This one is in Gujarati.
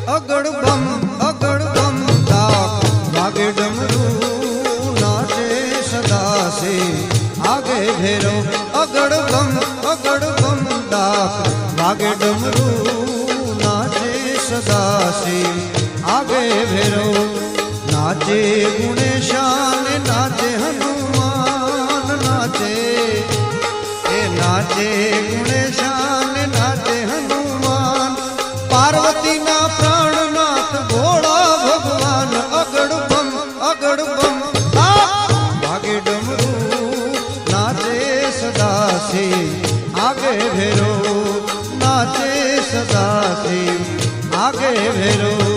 અગડ બમ ડાક વાગે ડમરું નાચે સદાસે આગે ભેરો અગડ બમ ડાક વાગે ડમરું નાચે સદાસે આગે ભેરો નાચે ગુણેશાન નાચે હનુમાન નાચે એ નાચે ગુણેશાન નાચે હનુમાન પાર્વતી ના પ્રાણનાથ ભોળા ભગવાન અગડ બમ વાગે ડમરું નાચે સદાસે આગે ભેરો નાચે સદાસે આગે ભેરો